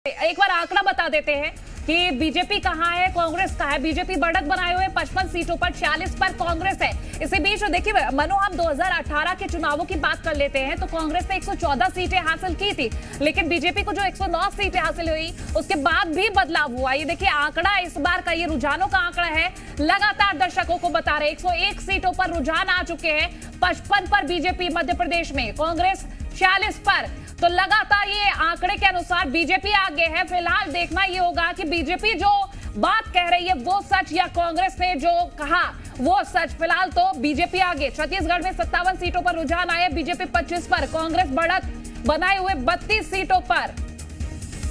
एक बार आंकड़ा बता देते हैं कि बीजेपी कहां है, कांग्रेस कहां है। बीजेपी बढ़त बनाए हुए 55 सीटों पर, 46 पर कांग्रेस है। इसी बीच देखिए, मनो हम 2018 के चुनावों की बात कर लेते हैं तो कांग्रेस ने 114 सीटें हासिल की थी, लेकिन बीजेपी को जो 109 सीटें हासिल हुई उसके बाद भी बदलाव हुआ। ये देखिए आंकड़ा, इस बार का ये रुझानों का आंकड़ा है, लगातार दर्शकों को बता रहे 101 सीटों पर रुझान आ चुके हैं। 55 पर बीजेपी मध्य प्रदेश में, कांग्रेस 46 पर। तो लगातार ये आंकड़े के अनुसार बीजेपी आगे है। फिलहाल देखना ये होगा कि बीजेपी जो बात कह रही है वो सच या कांग्रेस ने जो कहा वो सच। फिलहाल तो बीजेपी आगे। छत्तीसगढ़ में 57 सीटों पर रुझान आए, बीजेपी 25 पर, कांग्रेस बढ़त बनाए हुए 32 सीटों पर।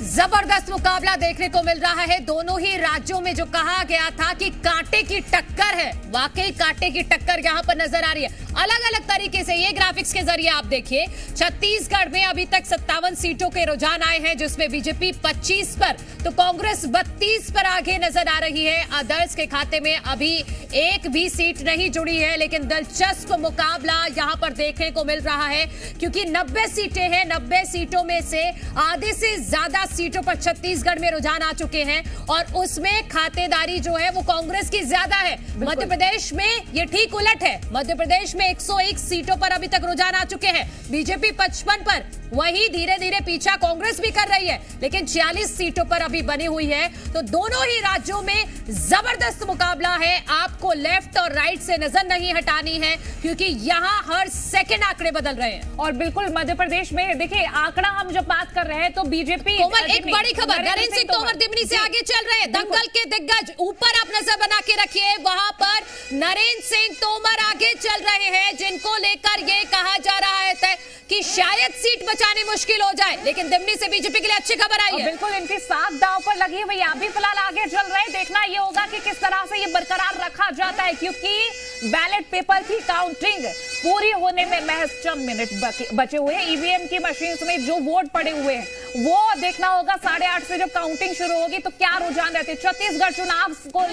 जबरदस्त मुकाबला देखने को मिल रहा है दोनों ही राज्यों में। जो कहा गया था कि कांटे की टक्कर है, वाकई कांटे की टक्कर यहां पर नजर आ रही है। अलग अलग तरीके से ये ग्राफिक्स के जरिए आप देखिए, छत्तीसगढ़ में अभी तक 57 सीटों के रुझान आए हैं, जिसमें बीजेपी 25 पर तो कांग्रेस 32 पर आगे नजर आ रही है। अदर्स के खाते में अभी एक भी सीट नहीं जुड़ी है, लेकिन दिलचस्प मुकाबला यहां पर देखने को मिल रहा है, क्योंकि 90 सीटें हैं। 90 सीटों में से आधे से ज्यादा सीटों पर छत्तीसगढ़ में रुझान आ चुके हैं और उसमें खातेदारी जो है वो कांग्रेस की ज्यादा है। मध्य प्रदेश में ये ठीक उलट है। मध्य प्रदेश में 101 सीटों पर अभी तक रुझान आ चुके हैं, बीजेपी 55 पर। वही धीरे धीरे पीछा कांग्रेस भी कर रही है, लेकिन 46 सीटों पर अभी बनी हुई है। तो दोनों ही राज्यों में जबरदस्त मुकाबला है। आपको लेफ्ट और राइट से नजर नहीं हटानी है, क्योंकि यहाँ हर सेकंड आंकड़े बदल रहे हैं। और बिल्कुल मध्य प्रदेश में देखिए आंकड़ा हम जब बात कर रहे हैं तो बीजेपी। एक बड़ी खबर, नरेंद्र सिंह तोमर दिमनी से आगे चल रहे हैं। दंगल के दिग्गज, ऊपर आप नजर बना के रखिए, वहां पर नरेंद्र सिंह तोमर आगे चल रहे हैं, जिनको लेकर ये कहा जा रहा है कि शायद सीट बचानी मुश्किल हो जाए, लेकिन दिमनी से बीजेपी के लिए अच्छी खबर आई है। बिल्कुल इनकी साथ दांव पर लगी हुई, आप भी फिलहाल आगे चल रहे हैं। देखना ये होगा कि किस तरह से ये बरकरार रखा जाता है, क्योंकि बैलेट पेपर की काउंटिंग पूरी होने में महज चंद मिनट बचे हुए हैं। ईवीएम की मशीन में जो वोट पड़े हुए हैं वो देखना होगा 8:30 से जब काउंटिंग शुरू होगी तो क्या रुझान रहते हैं। छत्तीसगढ़ चुनाव को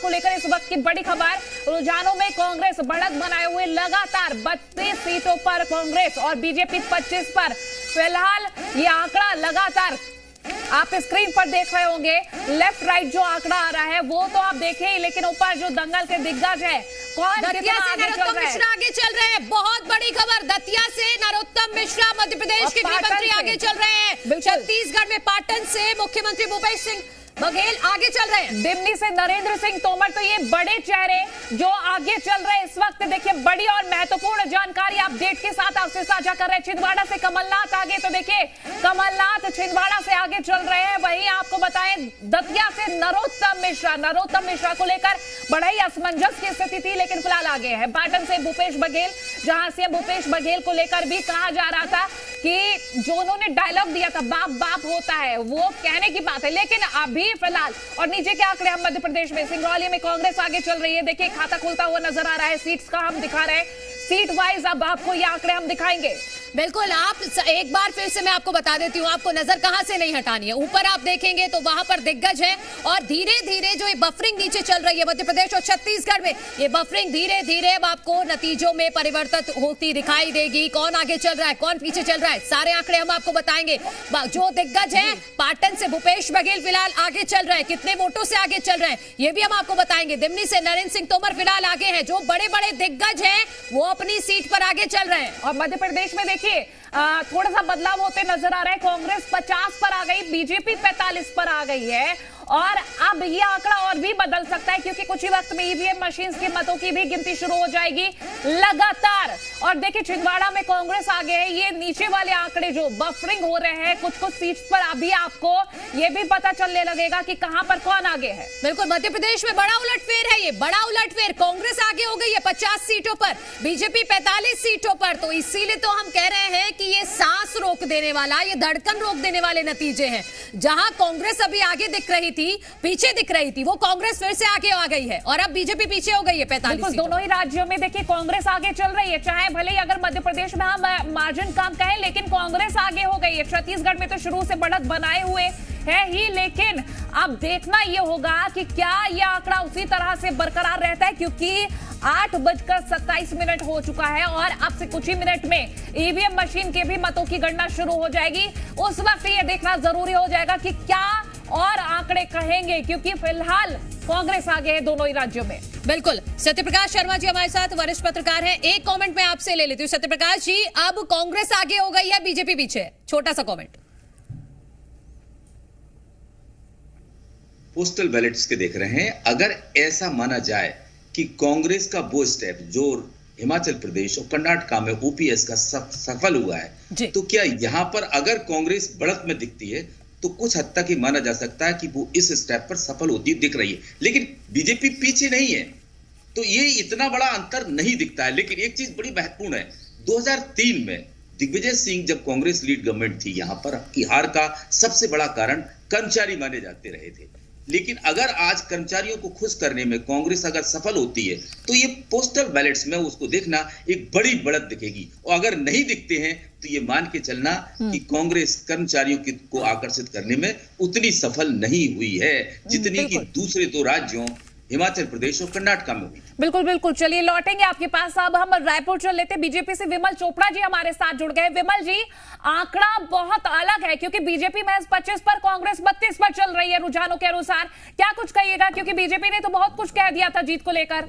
लेकर इस वक्त की बड़ी खबर, रुझानों में कांग्रेस बढ़त बनाए हुए लगातार 32 सीटों पर कांग्रेस और बीजेपी 25 पर। फिलहाल ये आंकड़ा लगातार आप स्क्रीन पर देख रहे होंगे, लेफ्ट राइट जो आंकड़ा आ रहा है वो तो आप देखे ही, लेकिन ऊपर जो दंगल के दिग्गज है, कौन दतिया से नरोत्तम मिश्रा आगे चल रहे हैं। बहुत बड़ी खबर, दतिया से नरोत्तम मिश्रा मध्य प्रदेश के गृह मंत्री आगे चल रहे हैं। छत्तीसगढ़ में पाटन से मुख्यमंत्री भूपेश सिंह बघेल आगे चल रहे हैं। दिमनी से नरेंद्र सिंह तोमर। तो ये बड़े चेहरे जो आगे चल रहे हैं इस वक्त। देखिए बड़ी और महत्वपूर्ण जानकारी अपडेट के साथ आपसे साझा कर रहे हैं। छिंदवाड़ा से कमलनाथ आगे, तो देखिए कमलनाथ छिंदवाड़ा से आगे चल रहे हैं। वहीं आपको बताएं दतिया से नरोत्तम मिश्रा को लेकर बड़ा ही असमंजस की स्थिति थी, लेकिन फिलहाल आगे है। पाटन से भूपेश बघेल, जहां से भूपेश बघेल को लेकर भी कहा जा रहा था कि जो उन्होंने डायलॉग दिया था बाप बाप होता है, वो कहने की बात है, लेकिन अभी फिलहाल। और नीचे के आंकड़े हम मध्य प्रदेश में, सिंगरौली में कांग्रेस आगे चल रही है। देखिए खाता खुलता हुआ नजर आ रहा है, सीट्स का हम दिखा रहे हैं, सीट वाइज अब आपको ये आंकड़े हम दिखाएंगे। बिल्कुल, आप एक बार फिर से मैं आपको बता देती हूँ, आपको नजर कहां से नहीं हटानी है। ऊपर आप देखेंगे तो वहां पर दिग्गज है, और धीरे धीरे जो ये बफरिंग नीचे चल रही है मध्य प्रदेश और छत्तीसगढ़ में, ये बफरिंग धीरे धीरे अब आपको नतीजों में परिवर्तित होती दिखाई देगी। कौन आगे चल रहा है, कौन पीछे चल रहा है, सारे आंकड़े हम आपको बताएंगे। जो दिग्गज है, पाटन से भूपेश बघेल फिलहाल आगे चल रहे हैं, कितने वोटों से आगे चल रहे हैं ये भी हम आपको बताएंगे। दिमनी से नरेंद्र सिंह तोमर फिलहाल आगे हैं। जो बड़े बड़े दिग्गज हैं वो अपनी सीट पर आगे चल रहे हैं। और मध्य प्रदेश में देखिए थोड़ा सा बदलाव होते नजर आ रहा है। कांग्रेस 50 पर आ गई, बीजेपी 45 पर आ गई है, और अब ये आंकड़ा और भी बदल सकता है, क्योंकि कुछ ही वक्त में ईवीएम मशीन की मतों की भी गिनती शुरू हो जाएगी लगातार। और देखिए छिंदवाड़ा में कांग्रेस आगे है। ये नीचे वाले आंकड़े जो बफरिंग हो रहे हैं कुछ सीट्स पर, अभी आपको ये भी पता चलने लगेगा कि कहां पर कौन आगे है। बिल्कुल, मध्य प्रदेश में बड़ा उलटफेर है, ये बड़ा उलटफेर। कांग्रेस आगे हो गई है 50 सीटों पर, बीजेपी 45 सीटों पर। तो इसीलिए तो हम कह रहे हैं कि ये सांस रोक देने वाला, ये धड़कन रोक देने वाले नतीजे हैं। जहां कांग्रेस अभी आगे दिख रही थी, पीछे दिख रही थी, वो कांग्रेस फिर से आगे आ गई है, और अब बीजेपी पीछे हो गई है 45। दोनों ही राज्यों में देखिए कांग्रेस आगे चल रही है, चाहे भले ही अगर मध्य प्रदेश में हम मार्जिन कम कहें, लेकिन कांग्रेस आगे हो गई है। छत्तीसगढ़ में तो शुरू से बढ़त बनाए हुए है ही, लेकिन अब देखना यह होगा कि क्या यह आंकड़ा उसी तरह से बरकरार रहता है, क्योंकि 8:27 हो चुका है और अब से कुछ ही मिनट में ईवीएम मशीन के भी मतों की गणना शुरू हो जाएगी। उस वक्त ये देखना जरूरी हो जाएगा कि क्या और आंकड़े कहेंगे, क्योंकि फिलहाल कांग्रेस आगे है दोनों ही राज्यों में। बिल्कुल, सत्यप्रकाश शर्मा जी हमारे साथ वरिष्ठ पत्रकार हैं। एक कमेंट मैं आपसे ले लेती हूँ सत्यप्रकाश जी, अब कांग्रेस आगे हो गई है, बीजेपी पीछे, छोटा सा कमेंट। पोस्टल बैलेट्स के देख रहे हैं, अगर ऐसा माना जाए कि कांग्रेस का वो स्टेप जो हिमाचल प्रदेश और कर्नाटक में ओपीएस का सफल हुआ है, तो क्या यहां पर अगर कांग्रेस बढ़त में दिखती है तो कुछ हद तक ही माना जा सकता है कि वो इस स्टेप पर सफल होती दिख रही है, लेकिन बीजेपी पीछे नहीं है, तो ये इतना बड़ा अंतर नहीं दिखता है। लेकिन एक चीज बड़ी महत्वपूर्ण है, 2003 में दिग्विजय सिंह जब कांग्रेस लीड गवर्नमेंट थी, यहां पर की हार का सबसे बड़ा कारण कर्मचारी माने जाते रहे थे। लेकिन अगर आज कर्मचारियों को खुश करने में कांग्रेस अगर सफल होती है तो ये पोस्टल बैलेट्स में उसको देखना एक बड़ी बढ़त दिखेगी, और अगर नहीं दिखते हैं तो ये मान के चलना कि कांग्रेस कर्मचारियों को आकर्षित करने में उतनी सफल नहीं हुई है जितनी कि दूसरे दो राज्यों हिमाचल प्रदेश और कर्नाटक में हुई। बिल्कुल बिल्कुल, चलिए लौटेंगे आपके पास। अब हम रायपुर चल लेते, बीजेपी से विमल चोपड़ा जी हमारे साथ जुड़ गए। विमल जी, आंकड़ा बहुत अलग है क्योंकि बीजेपी महज 25 पर, कांग्रेस 32 पर चल रही है रुझानों के अनुसार। क्या कुछ कहिएगा, क्योंकि बीजेपी ने तो बहुत कुछ कह दिया था जीत को लेकर।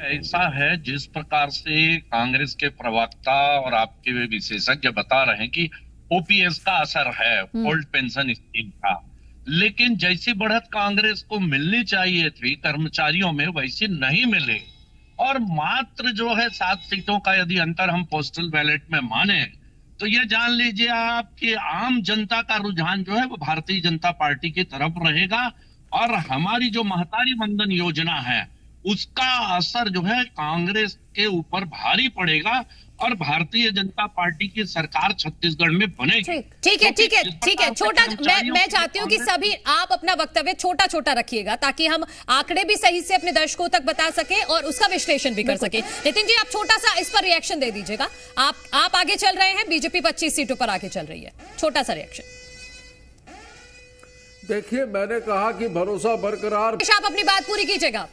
ऐसा है, जिस प्रकार से कांग्रेस के प्रवक्ता और आपके विशेषज्ञ बता रहे हैं कि ओपीएस का असर है, ओल्ड पेंशन स्कीम का, लेकिन जैसी बढ़त कांग्रेस को मिलनी चाहिए थी कर्मचारियों में वैसी नहीं मिले। और मात्र जो है 7 सीटों का यदि अंतर हम पोस्टल बैलेट में माने तो ये जान लीजिए आप कि आम जनता का रुझान जो है वो भारतीय जनता पार्टी की तरफ रहेगा, और हमारी जो महतारी वंदन योजना है उसका असर जो है कांग्रेस के ऊपर भारी पड़ेगा, और भारतीय जनता पार्टी की सरकार छत्तीसगढ़ में बनेगी। ठीक है, छोटा मैं चाहती हूँ कि सभी आप अपना वक्तव्य छोटा छोटा रखिएगा ताकि हम आंकड़े भी सही से अपने दर्शकों तक बता सके और उसका विश्लेषण भी कर सके। नितिन जी, आप छोटा सा इस पर रिएक्शन दे दीजिएगा। आप आगे चल रहे हैं, बीजेपी 25 सीटों पर आगे चल रही है, छोटा सा रिएक्शन। देखिए, मैंने कहा कि भरोसा बरकरार। आप अपनी बात पूरी कीजिएगा।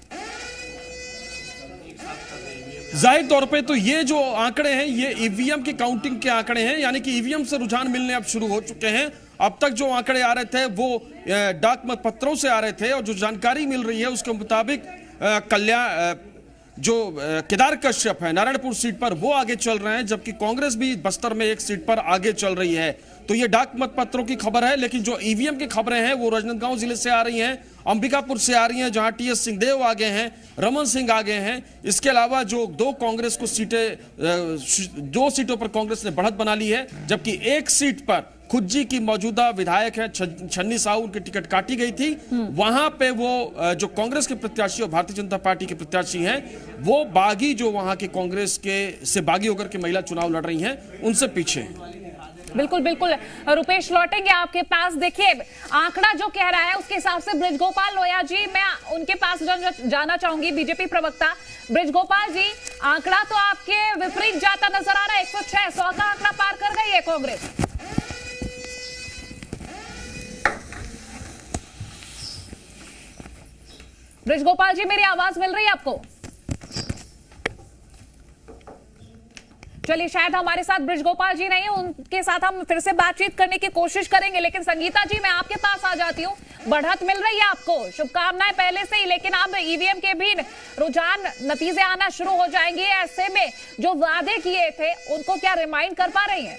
जाहिर तौर पे तो ये जो आंकड़े हैं ये ईवीएम की काउंटिंग के आंकड़े हैं, यानी कि ईवीएम से रुझान मिलने अब शुरू हो चुके हैं। अब तक जो आंकड़े आ रहे थे वो डाक मत पत्रों से आ रहे थे, और जो जानकारी मिल रही है उसके मुताबिक जो केदार कश्यप है नारायणपुर सीट पर वो आगे चल रहे हैं, जबकि कांग्रेस भी बस्तर में एक सीट पर आगे चल रही है। तो ये डाक मत पत्रों की खबर है, लेकिन जो ईवीएम की खबरें हैं वो राजनांदगांव जिले से आ रही हैं, अंबिकापुर से आ रही हैं, जहां टीएस सिंहदेव आगे हैं, रमन सिंह आगे हैं। इसके अलावा जो दो सीटों पर कांग्रेस ने बढ़त बना ली है, जबकि एक सीट पर खुज्जी की मौजूदा विधायक है छन्नी साहू, उनकी टिकट काटी गई थी। वहां पे वो जो कांग्रेस के प्रत्याशी और भारतीय जनता पार्टी के प्रत्याशी हैं वो बागी, जो वहां के कांग्रेस के से बागी होकर के महिला चुनाव लड़ रही हैं, उनसे पीछे हैं। बिल्कुल बिल्कुल, रुपेश लौटेंगे आपके पास। देखिए, आंकड़ा जो कह रहा है उसके हिसाब से ब्रिजगोपाल लोया जी, मैं उनके पास जाना चाहूंगी, बीजेपी प्रवक्ता ब्रिजगोपाल जी, आंकड़ा तो आपके विपरीत जाता नजर आ रहा है। 106 100 का आंकड़ा पार कर गई है कांग्रेस। ब्रिजगोपाल जी, मेरी आवाज मिल रही है आपको? चलिए, शायद हमारे साथ ब्रिजगोपाल जी नहीं है, उनके साथ हम फिर से बातचीत करने की कोशिश करेंगे। लेकिन संगीता जी, मैं आपके पास आ जाती हूँ। बढ़त मिल रही है आपको, शुभकामनाएं पहले से ही, लेकिन अब ईवीएम के भी रुझान नतीजे आना शुरू हो जाएंगे। ऐसे में जो वादे किए थे उनको क्या रिमाइंड कर पा रही हैं?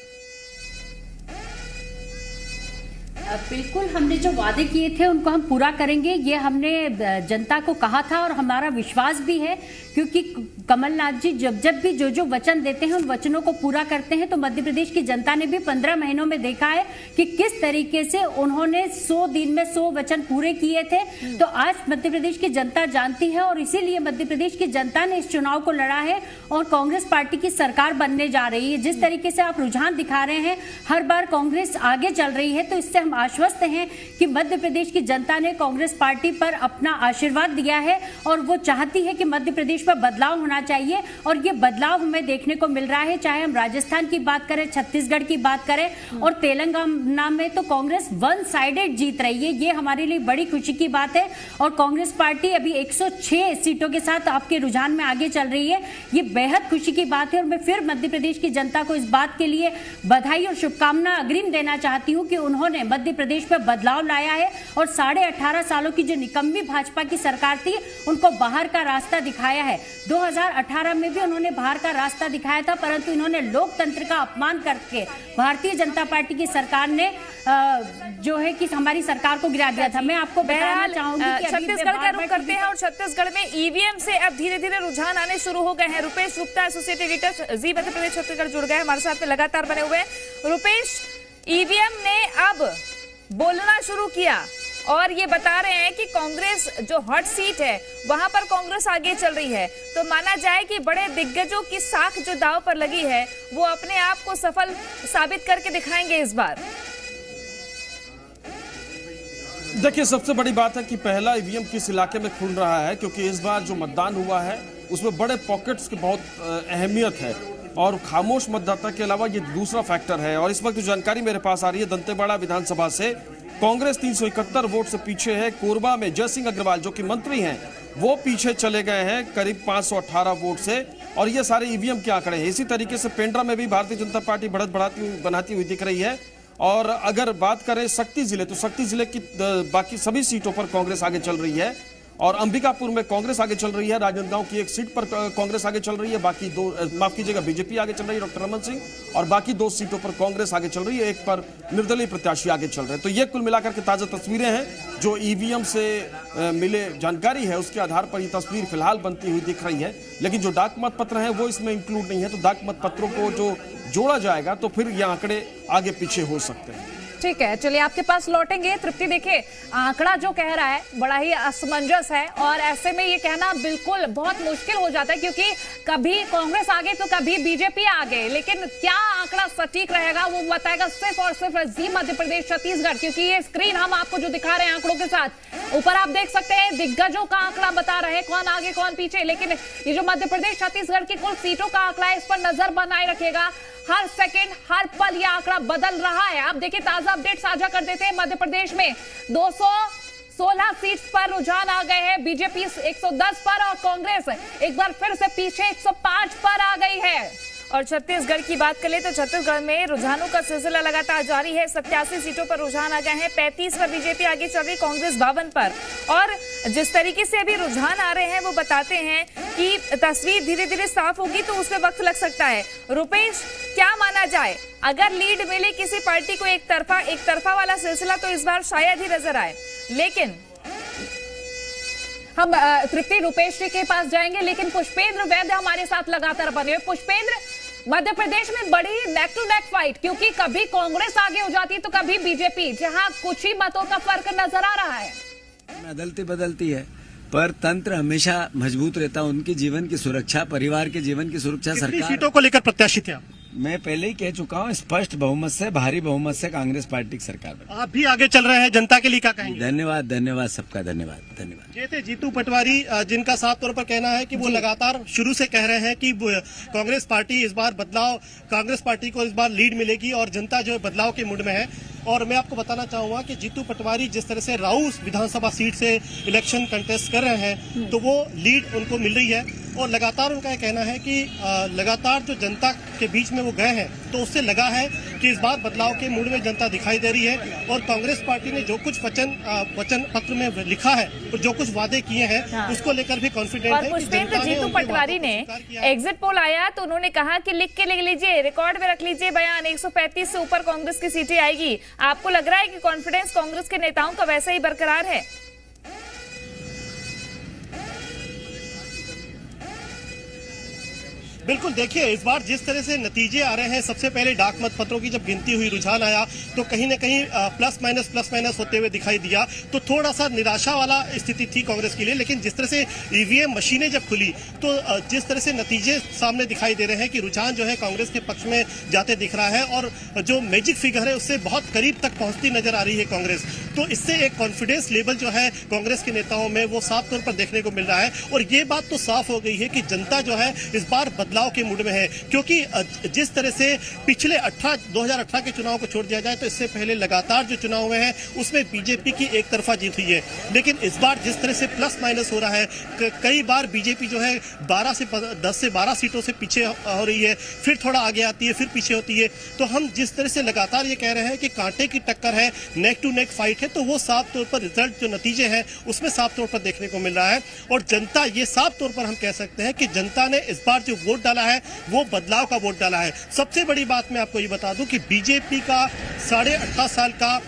बिल्कुल, हमने जो वादे किए थे उनको हम पूरा करेंगे, ये हमने जनता को कहा था और हमारा विश्वास भी है, क्योंकि कमलनाथ जी जब भी जो वचन देते हैं उन वचनों को पूरा करते हैं। तो मध्य प्रदेश की जनता ने भी 15 महीनों में देखा है कि किस तरीके से उन्होंने 100 दिन में 100 वचन पूरे किए थे। तो आज मध्य प्रदेश की जनता जानती है, और इसीलिए मध्य प्रदेश की जनता ने इस चुनाव को लड़ा है और कांग्रेस पार्टी की सरकार बनने जा रही है। जिस तरीके से आप रुझान दिखा रहे हैं, हर बार कांग्रेस आगे चल रही है, तो इससे हम आश्वस्त हैं कि मध्य प्रदेश की जनता ने कांग्रेस पार्टी पर अपना आशीर्वाद दिया है और वो चाहती है कि मध्य प्रदेश में बदलाव होना चाहिए और ये बदलाव हमें देखने को मिल रहा है। चाहे हम राजस्थान की बात करें, छत्तीसगढ़ की बात करें और तेलंगाना में तो कांग्रेस वन साइडेड जीत रही है। ये हमारे लिए बड़ी खुशी की बात है और कांग्रेस पार्टी अभी 106 सीटों के साथ आपके रुझान में आगे चल रही है। ये बेहद खुशी की बात है और मैं फिर मध्य प्रदेश की जनता को इस बात के लिए बधाई और शुभकामना अग्रिम देना चाहती हूं कि उन्होंने मध्य प्रदेश में बदलाव लाया है और 18.5 सालों की जो निकम्मी भाजपा की सरकार थी उनको बाहर का रास्ता दिखाया है। 2018 में भी उन्होंने बाहर का रास्ता दिखाया था, परंतु इन्होंने लोकतंत्र का अपमान करके भारतीय जनता पार्टी की सरकार ने जो है कि हमारी सरकार को गिरा दिया था। मैं आपको बताना चाहूंगी कि छत्तीसगढ़ का रुख करते हैं और छत्तीसगढ़ में ईवीएम से अब धीरे धीरे रुझान आने शुरू हो गए हैं। रुपेश गुप्ता, एसोसिएट एडिटर, जी मध्य प्रदेश छत्तीसगढ़ जुड़ गए हमारे साथ में, लगातार बने हुए हैं। रुपेश, ईवीएम ने अब बोलना शुरू किया और ये बता रहे हैं कि कांग्रेस जो हॉट सीट है वहां पर कांग्रेस आगे चल रही है, तो माना जाए कि बड़े दिग्गजों की साख जो दांव पर लगी है वो अपने आप को सफल साबित करके दिखाएंगे इस बार। देखिए, सबसे बड़ी बात है कि पहला ईवीएम किस इलाके में खुल रहा है, क्योंकि इस बार जो मतदान हुआ है उसमें बड़े पॉकेट्स की बहुत अहमियत है और खामोश मतदाता के अलावा ये दूसरा फैक्टर है। और इस वक्त जो जानकारी मेरे पास आ रही है दंतेवाड़ा विधानसभा से, कांग्रेस 371 वोट से पीछे है। कोरबा में जयसिंह अग्रवाल जो कि मंत्री हैं वो पीछे चले गए हैं करीब 518 वोट से, और ये सारे ईवीएम के आंकड़े हैं। इसी तरीके से पेंड्रा में भी भारतीय जनता पार्टी बढ़त बनाती हुई दिख रही है। और अगर बात करें शक्ति जिले, तो शक्ति जिले की बाकी सभी सीटों पर कांग्रेस आगे चल रही है और अंबिकापुर में कांग्रेस आगे चल रही है। राजनांदगांव की एक सीट पर कांग्रेस आगे चल रही है, बाकी दो, माफ कीजिएगा, बीजेपी आगे चल रही है, डॉक्टर रमन सिंह, और बाकी 2 सीटों पर कांग्रेस आगे चल रही है, एक पर निर्दलीय प्रत्याशी आगे चल रहे हैं। तो ये कुल मिलाकर के ताजा तस्वीरें हैं जो ईवीएम से मिले जानकारी है उसके आधार पर ये तस्वीर फिलहाल बनती हुई दिख रही है। लेकिन जो डाक मत पत्र है वो इसमें इंक्लूड नहीं है, तो डाक मत पत्रों को जो जोड़ा जाएगा तो फिर ये आंकड़े आगे पीछे हो सकते हैं। ठीक है, चलिए आपके पास लौटेंगे। तृप्ति, देखिए आंकड़ा जो कह रहा है बड़ा ही असमंजस है और ऐसे में ये कहना बिल्कुल बहुत मुश्किल हो जाता है, क्योंकि कभी कांग्रेस आगे तो कभी बीजेपी आगे, लेकिन क्या आंकड़ा सटीक रहेगा वो बताएगा सिर्फ और सिर्फ जी मध्य प्रदेश छत्तीसगढ़। क्योंकि ये स्क्रीन हम आपको जो दिखा रहे हैं आंकड़ों के साथ, ऊपर आप देख सकते हैं दिग्गजों का आंकड़ा बता रहे हैं कौन आगे कौन पीछे, लेकिन ये जो मध्य प्रदेश छत्तीसगढ़ की कुल सीटों का आंकड़ा है इस पर नजर बनाए रखेगा। हर सेकंड हर पल यह आंकड़ा बदल रहा है। आप देखिए, ताजा अपडेट साझा कर देते हैं। मध्य प्रदेश में 216 सीट्स पर रुझान आ गए हैं, बीजेपी 110 पर और कांग्रेस एक बार फिर से पीछे 105 पर आ गई है। और छत्तीसगढ़ की बात करें तो छत्तीसगढ़ में रुझानों का सिलसिला लगातार जारी है। 87 सीटों पर रुझान आ गए हैं, 35 पर बीजेपी आगे चल रही, कांग्रेस 52 पर। और जिस तरीके से अभी रुझान आ रहे हैं वो बताते हैं कि तस्वीर धीरे धीरे साफ होगी तो उसमें वक्त लग सकता है। रुपेश, क्या माना जाए, अगर लीड मिले किसी पार्टी को एक तरफा वाला सिलसिला तो इस बार शायद ही नजर आए, लेकिन हम तृप्ति रुपेश जी के पास जाएंगे, लेकिन पुष्पेंद्र वैद्य हमारे साथ लगातार बने हुए। पुष्पेंद्र, मध्य प्रदेश में बड़ी नेक टू नेक फाइट, क्योंकि कभी कांग्रेस आगे हो जाती है तो कभी बीजेपी, जहां कुछ ही मतों का फर्क नजर आ रहा है। बदलती है, पर तंत्र हमेशा मजबूत रहता है। उनके जीवन की सुरक्षा, परिवार के जीवन की सुरक्षा सरकार। सीटों को लेकर प्रत्याशी थे आप? मैं पहले ही कह चुका हूँ, स्पष्ट बहुमत से, भारी बहुमत से कांग्रेस पार्टी की सरकार बनी। आप भी आगे चल रहे हैं, जनता के लिए क्या कहेंगे? धन्यवाद सबका, धन्यवाद। ये थे जीतू पटवारी, जिनका साफ तौर पर कहना है कि वो लगातार शुरू से कह रहे हैं कि कांग्रेस पार्टी इस बार कांग्रेस पार्टी को इस बार लीड मिलेगी और जनता जो है बदलाव के मूड में है। और मैं आपको बताना चाहूंगा कि जीतू पटवारी जिस तरह से राउस विधानसभा सीट से इलेक्शन कंटेस्ट कर रहे हैं तो वो लीड उनको मिल रही है। और लगातार उनका कहना है कि लगातार जो जनता के बीच में वो गए हैं तो उससे लगा है कि इस बार बदलाव के मूड में जनता दिखाई दे रही है। और कांग्रेस पार्टी ने जो कुछ वचन पत्र में लिखा है और जो कुछ वादे किए हैं उसको लेकर भी कॉन्फिडेंट है। पुष्पेंद्र, जीतू पटवारी ने एग्जिट पोल आया तो उन्होंने कहा कि लिख लीजिए, रिकॉर्ड में रख लीजिए बयान, 135 से ऊपर कांग्रेस की सीटें आएगी। आपको लग रहा है कि कॉन्फिडेंस कांग्रेस के नेताओं का वैसा ही बरकरार है? बिल्कुल, देखिए इस बार जिस तरह से नतीजे आ रहे हैं, सबसे पहले डाक मत पत्रों की जब गिनती हुई, रुझान आया तो कहीं ना कहीं प्लस माइनस होते हुए दिखाई दिया, तो थोड़ा सा निराशा वाला स्थिति थी कांग्रेस के लिए। लेकिन जिस तरह से ईवीएम मशीनें जब खुली तो जिस तरह से नतीजे सामने दिखाई दे रहे हैं कि रुझान जो है कांग्रेस के पक्ष में जाते दिख रहा है और जो मैजिक फिगर है उससे बहुत करीब तक पहुंचती नजर आ रही है कांग्रेस। तो इससे एक कॉन्फिडेंस लेवल जो है कांग्रेस के नेताओं में वो साफ तौर पर देखने को मिल रहा है। और ये बात तो साफ हो गई है कि जनता जो है इस बार बदलाव के मूड में है, क्योंकि जिस तरह से पिछले 2018 के चुनाव को छोड़ दिया जाए तो इससे पहले लगातार जो चुनाव हुए हैं उसमें बीजेपी की एक तरफा जीत हुई है। लेकिन इस बार जिस तरह से प्लस माइनस हो रहा है, कई बार बीजेपी जो है 10 से 12 सीटों से पीछे हो रही है, फिर थोड़ा आगे आती है, फिर पीछे होती है। तो हम जिस तरह से लगातार ये कह रहे हैं कि कांटे की टक्कर है, नेक टू नेक फाइट है, तो वो साफ तौर पर रिजल्ट जो नतीजे हैं उसमें साफ तौर पर देखने को मिल रहा है। और जनता, ये साफ तौर पर हम कह सकते हैं कि जनता ने इस बार जो वोट डाला है वो बदलाव का वोट डाला है। सबसे बड़ी बात मैं आपको ये बता दूं कि बीजेपी का 18.5 साल का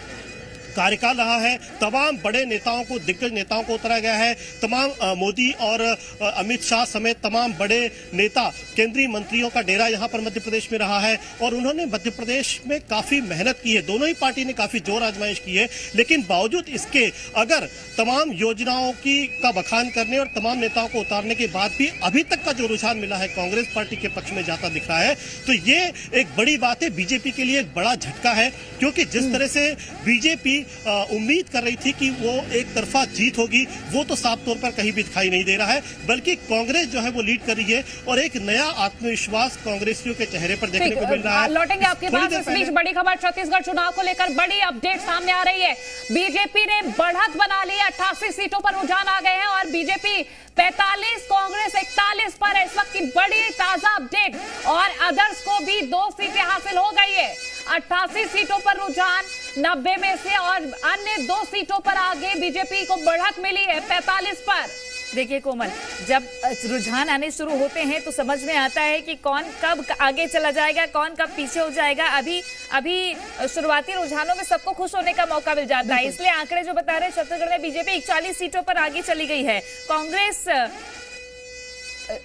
कार्यकाल रहा है। तमाम बड़े नेताओं को, दिग्गज नेताओं को उतारा गया है। तमाम मोदी और अमित शाह समेत तमाम बड़े नेता, केंद्रीय मंत्रियों का डेरा यहाँ पर मध्य प्रदेश में रहा है और उन्होंने मध्य प्रदेश में काफी मेहनत की है। दोनों ही पार्टी ने काफी जोर आजमाइश की है। लेकिन बावजूद इसके अगर तमाम योजनाओं का बखान करने और तमाम नेताओं को उतारने के बाद भी अभी तक का जो रुझान मिला है कांग्रेस पार्टी के पक्ष में जाता दिख रहा है, तो ये एक बड़ी बात है। बीजेपी के लिए एक बड़ा झटका है, क्योंकि जिस तरह से बीजेपी उम्मीद कर रही थी कि वो एक तरफा जीत होगी, वो तो साफ तौर पर कहीं भी दिखाई नहीं दे रहा है। बल्कि कांग्रेस जो है वो लीड कर रही है और एक नया आत्मविश्वास कांग्रेसियों के चेहरे पर देखने को मिल रहा है। लौटेंगे आपके पास। इस बीच बड़ी खबर, छत्तीसगढ़ चुनाव को लेकर बड़ी अपडेट सामने आ रही है। बीजेपी ने बढ़त बना ली, 88 सीटों पर रुझान आ गए हैं और बीजेपी 45, कांग्रेस 41 पर है। इस वक्त की बड़ी ताजा अपडेट, और अदर्स को भी 2 सीटें हासिल हो गई है। 88 सीटों पर रुझान, 90 में से, और अन्य 2 सीटों पर आगे बीजेपी को बढ़त मिली है 45 पर। देखिए कोमल, जब रुझान आने शुरू होते हैं तो समझ में आता है कि कौन कब आगे चला जाएगा, कौन कब पीछे हो जाएगा। अभी शुरुआती रुझानों में सबको खुश होने का मौका मिल जाता है, इसलिए आंकड़े जो बता रहे हैं छत्तीसगढ़ में बीजेपी 41 सीटों पर आगे चली गई है, कांग्रेस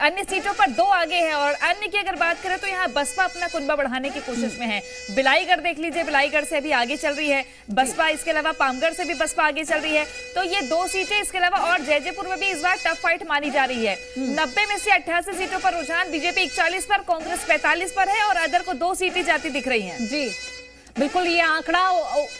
अन्य सीटों पर 2 आगे है। और अन्य की अगर बात करें तो यहाँ बसपा अपना कुनबा बढ़ाने की कोशिश में है। बिलाईगढ़ देख लीजिए, बिलाईगढ़ से अभी आगे चल रही है बसपा। इसके अलावा पामगढ़ से भी बसपा आगे चल रही है। तो ये 2 सीटें, इसके अलावा और जयजयपुर में भी इस बार टफ फाइट मानी जा रही है। 90 में से 88 सीटों पर रुझान, बीजेपी 41 पर, कांग्रेस 45 पर है और अदर को 2 सीटें जाती दिख रही है। जी बिल्कुल, ये आंकड़ा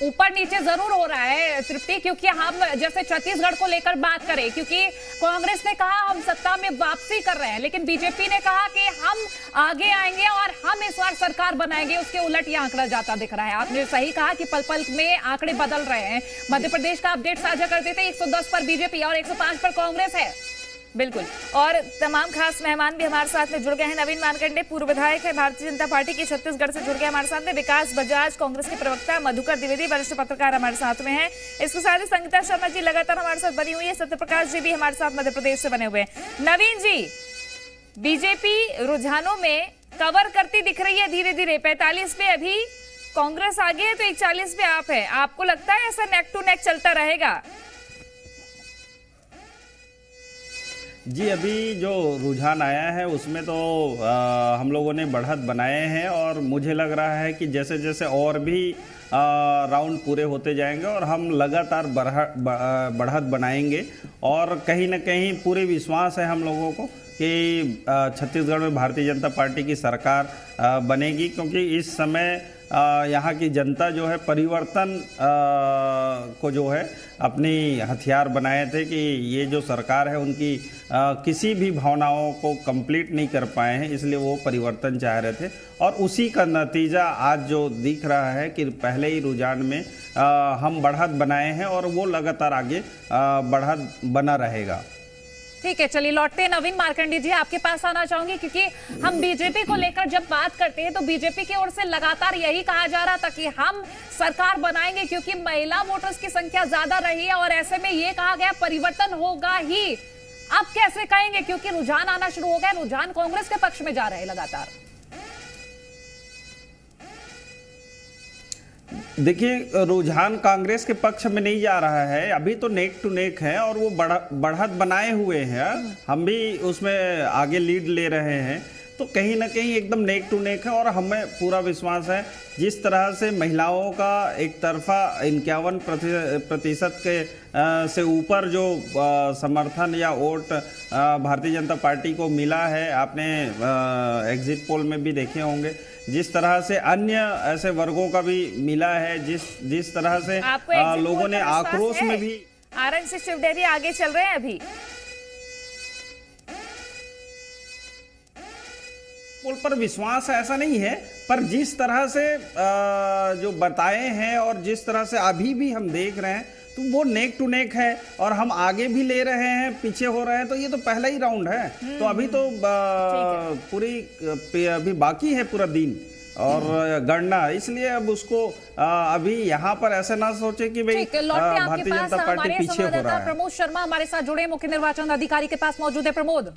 ऊपर नीचे जरूर हो रहा है तृप्ति, क्योंकि हम जैसे छत्तीसगढ़ को लेकर बात करें, क्योंकि कांग्रेस ने कहा हम सत्ता में वापसी कर रहे हैं, लेकिन बीजेपी ने कहा कि हम आगे आएंगे और हम इस बार सरकार बनाएंगे। उसके उलट ये आंकड़ा जाता दिख रहा है। आपने सही कहा कि पल पल में आंकड़े बदल रहे हैं। मध्य प्रदेश का अपडेट साझा करते थे, 110 पर बीजेपी और 105 पर कांग्रेस है। बिल्कुल, और तमाम खास मेहमान भी हमारे साथ में जुड़ गए हैं। नवीन मानकंडे पूर्व विधायक है भारतीय जनता पार्टी की छत्तीसगढ़ से, जुड़ गए हमारे साथ में। विकास बजाज कांग्रेस के प्रवक्ता, मधुकर द्विवेदी वरिष्ठ पत्रकार हमारे साथ में हैं। इसके साथ ही संगीता शर्मा जी लगातार हमारे साथ बनी हुई है। सत्यप्रकाश जी भी हमारे साथ मध्य प्रदेश से बने हुए हैं। नवीन जी, बीजेपी रुझानों में कवर करती दिख रही है धीरे धीरे। 45 पे अभी कांग्रेस आगे है तो 41 पे आप है। आपको लगता है ऐसा नेक टू नेक चलता रहेगा? जी, अभी जो रुझान आया है उसमें तो हम लोगों ने बढ़त बनाए हैं और मुझे लग रहा है कि जैसे जैसे और भी राउंड पूरे होते जाएंगे और हम लगातार बढ़त बनाएंगे। और कहीं ना कहीं पूरे विश्वास है हम लोगों को कि छत्तीसगढ़ में भारतीय जनता पार्टी की सरकार बनेगी, क्योंकि इस समय यहाँ की जनता जो है परिवर्तन को जो है अपनी हथियार बनाए थे कि ये जो सरकार है उनकी किसी भी भावनाओं को कंप्लीट नहीं कर पाए हैं, इसलिए वो परिवर्तन चाह रहे थे। और उसी का नतीजा आज जो दिख रहा है कि पहले ही रुझान में हम बढ़त बनाए हैं और वो लगातार आगे बढ़त बना रहेगा। ठीक है, चलिए लौटते हैं। नवीन मार्कंडे जी, आपके पास आना चाहूंगी, क्योंकि हम बीजेपी को लेकर जब बात करते हैं तो बीजेपी की ओर से लगातार यही कहा जा रहा था कि हम सरकार बनाएंगे, क्योंकि महिला वोटर्स की संख्या ज्यादा रही है और ऐसे में ये कहा गया परिवर्तन होगा ही। अब कैसे कहेंगे, क्योंकि रुझान आना शुरू हो गया, रुझान कांग्रेस के पक्ष में जा रहे हैं लगातार। देखिए, रुझान कांग्रेस के पक्ष में नहीं जा रहा है, अभी तो नेक टू नेक है और वो बढ़त बनाए हुए हैं। हम भी उसमें आगे लीड ले रहे हैं। तो कहीं ना कहीं एकदम नेक टू नेक है। और हमें पूरा विश्वास है जिस तरह से महिलाओं का एक तरफा 51% के से ऊपर जो समर्थन या वोट भारतीय जनता पार्टी को मिला है, आपने एग्जिट पोल में भी देखे होंगे, जिस तरह से अन्य ऐसे वर्गों का भी मिला है, जिस तरह से लोगों ने आक्रोश में भी। आरंग से शिव डैडी आगे चल रहे हैं अभी पोल पर विश्वास ऐसा नहीं है, पर जिस तरह से जो बताए हैं और जिस तरह से अभी भी हम देख रहे हैं तो वो नेक टू नेक है और हम आगे भी ले रहे हैं, पीछे हो रहे हैं। तो ये तो पहला ही राउंड है, तो अभी तो पूरी अभी बाकी है पूरा दिन और गणना, इसलिए अब उसको अभी यहाँ पर ऐसे ना सोचे कि भाई भारतीय जनता पार्टी पीछे हो रहा है। प्रमोद शर्मा हमारे साथ जुड़े, मुख्य निर्वाचन अधिकारी के पास मौजूद है। प्रमोद,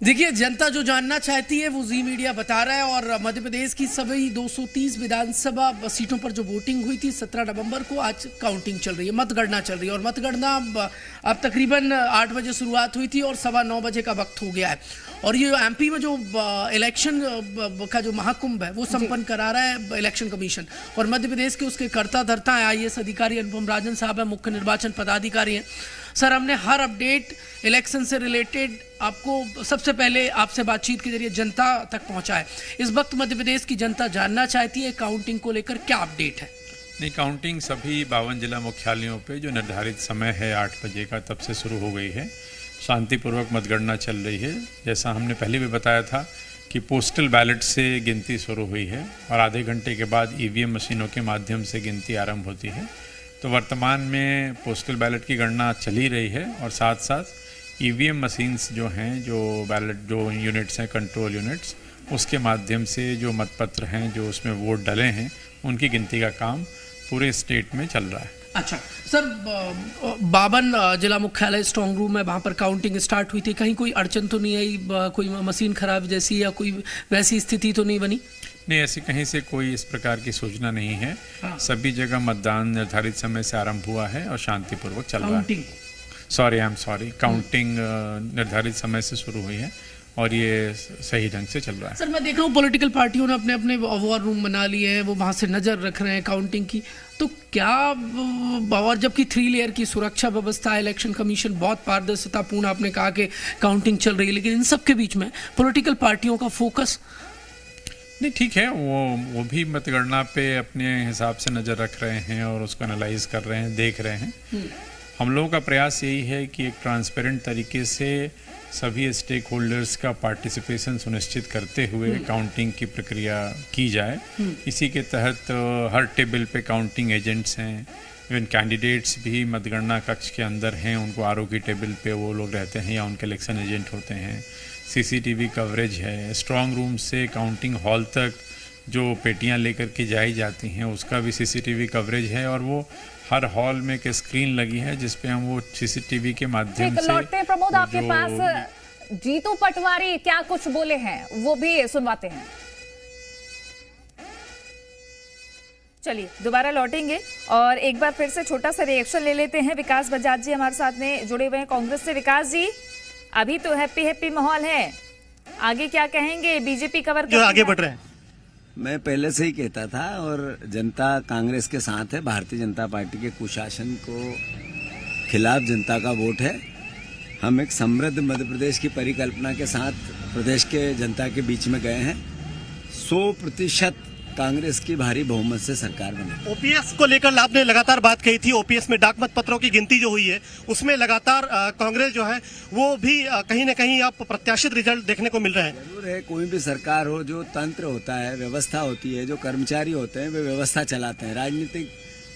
देखिए, जनता जो जानना चाहती है वो जी मीडिया बता रहा है और मध्य प्रदेश की सभी 230 विधानसभा सीटों पर जो वोटिंग हुई थी 17 नवंबर को, आज काउंटिंग चल रही है, मतगणना चल रही है। और मतगणना अब तकरीबन 8 बजे शुरुआत हुई थी और 9:15 बजे का वक्त हो गया है। और ये एमपी में जो इलेक्शन का जो महाकुंभ है वो संपन्न करा रहा है इलेक्शन कमीशन। और मध्य प्रदेश के उसके कर्ता धर्ता है IAS अधिकारी अनुपम राजन साहब है, मुख्य निर्वाचन पदाधिकारी हैं। सर, हमने हर अपडेट इलेक्शन से रिलेटेड आपको सबसे पहले आपसे बातचीत के जरिए जनता तक पहुंचा है। इस वक्त मध्य प्रदेश की जनता जानना चाहती है काउंटिंग को लेकर क्या अपडेट है। नहीं, काउंटिंग सभी 52 जिला मुख्यालयों पे जो निर्धारित समय है 8 बजे का, तब से शुरू हो गई है। शांतिपूर्वक मतगणना चल रही है। जैसा हमने पहले भी बताया था कि पोस्टल बैलेट से गिनती शुरू हुई है और आधे घंटे के बाद EVM मशीनों के माध्यम से गिनती आरंभ होती है। तो वर्तमान में पोस्टल बैलेट की गणना चली रही है और साथ साथ EVM मशीन्स जो हैं, जो बैलेट जो यूनिट्स हैं, कंट्रोल यूनिट्स, उसके माध्यम से जो मतपत्र हैं जो उसमें वोट डले हैं उनकी गिनती का काम पूरे स्टेट में चल रहा है। अच्छा सर, 52 जिला मुख्यालय स्ट्रांग रूम है, वहाँ पर काउंटिंग स्टार्ट हुई थी, कहीं कोई अड़चन तो नहीं आई, कोई मशीन खराब जैसी या कोई वैसी स्थिति तो नहीं बनी? नहीं, ऐसी कहीं से कोई इस प्रकार की सूचना नहीं है। सभी जगह मतदान निर्धारित समय से आरंभ हुआ है और शांतिपूर्वक चल रहा है। काउंटिंग निर्धारित समय से शुरू हुई है और ये सही ढंग से चल रहा है। सर, मैं देख रहा हूँ पॉलिटिकल पार्टियों ने अपने अपने वॉर रूम बना लिए हैं, वो वहाँ से नज़र रख रहे हैं काउंटिंग की। तो क्या, और जबकि 3 लेयर की सुरक्षा व्यवस्था, इलेक्शन कमीशन बहुत पारदर्शितापूर्ण, आपने कहा कि काउंटिंग चल रही है, लेकिन इन सब के बीच में पॉलिटिकल पार्टियों का फोकस नहीं, ठीक है, वो भी मतगणना पे अपने हिसाब से नज़र रख रहे हैं और उसको एनालाइज कर रहे हैं, देख रहे हैं। हम लोगों का प्रयास यही है कि एक ट्रांसपेरेंट तरीके से सभी स्टेक होल्डर्स का पार्टिसिपेशन सुनिश्चित करते हुए काउंटिंग की प्रक्रिया की जाए। इसी के तहत हर टेबल पे काउंटिंग एजेंट्स हैं, इवन कैंडिडेट्स भी मतगणना कक्ष के अंदर हैं, उनको आरओ की टेबल पे वो लोग रहते हैं या उनके इलेक्शन एजेंट होते हैं। CCTV कवरेज है, स्ट्रांग रूम से काउंटिंग हॉल तक जो पेटियां लेकर के जाई जाती हैं उसका भी CCTV कवरेज है और वो हर हॉल में एक स्क्रीन लगी है जिसपे हम वो CCTV के माध्यम से लौटते हैं प्रमोद आपके पास। जीतू पटवारी क्या कुछ बोले हैं वो भी सुनवाते हैं। चलिए दोबारा लौटेंगे और एक बार फिर से छोटा सा रिएक्शन ले लेते हैं। विकास बजाज जी हमारे साथ में जुड़े हुए हैं कांग्रेस से। विकास जी, अभी तो हैप्पी माहौल है, आगे क्या कहेंगे? बीजेपी कवर जो आगे बढ़ रहे हैं। मैं पहले से ही कहता था और जनता कांग्रेस के साथ है। भारतीय जनता पार्टी के कुशासन को खिलाफ जनता का वोट है। हम एक समृद्ध मध्य प्रदेश की परिकल्पना के साथ प्रदेश के जनता के बीच में गए हैं। 100% कांग्रेस की भारी बहुमत से सरकार बनी। ओपीएस को लेकर आपने लगातार बात कही थी। ओपीएस में डाक मत पत्रों की गिनती जो हुई है उसमें लगातार कांग्रेस जो है वो भी कहीं न कहीं आप प्रत्याशित रिजल्ट देखने को मिल रहे हैं। जरूर है, कोई भी सरकार हो, जो तंत्र होता है, व्यवस्था होती है, जो कर्मचारी होते हैं वे व्यवस्था चलाते हैं। राजनीतिक